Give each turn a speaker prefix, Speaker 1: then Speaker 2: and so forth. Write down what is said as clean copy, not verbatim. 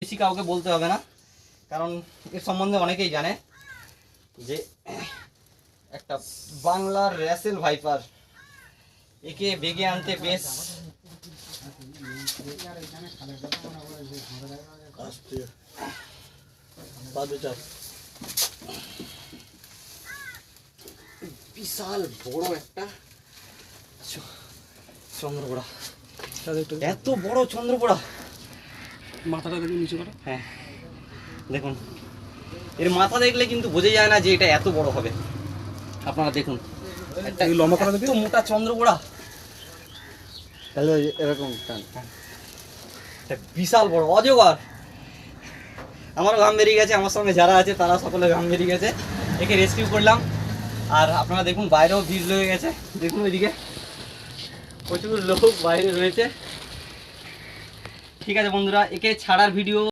Speaker 1: বেশি কাউকে বলতে হবে না, কারণ এর সম্বন্ধে অনেকেই জানে যে একটা বাংলার র্যাসেল ভাইপার। একে বেগে আনতে বেশ বিশাল বড় একটা চন্দ্রপোড়া। এত বড় চন্দ্রপোড়া,
Speaker 2: মাথাটা দেখুন নিচে করা।
Speaker 1: হ্যাঁ দেখুন, এর মাথা দেখলে কিন্তু বোঝা যায় না যে এটা এত বড় হবে। আপনারা দেখুন, একটা
Speaker 2: লম্বা করা দেখুন,
Speaker 1: এত মোটা চন্দ্রপোড়া,
Speaker 3: তাহলে এরকম
Speaker 1: একটা বিশাল বড় অজগর। আমারও ঘাম বেরিয়ে গেছে, আমার সঙ্গে যারা আছে তারা সকলে ঘাম বেরিয়ে গেছে। একে রেস্কিউ করলাম। আর আপনারা দেখুন বাইরেও ভিড় লেগে গেছে, দেখুন ওইদিকে প্রচুর লোক বাইরে রয়েছে। ঠিক আছে বন্ধুরা, একে ছাড়ার ভিডিও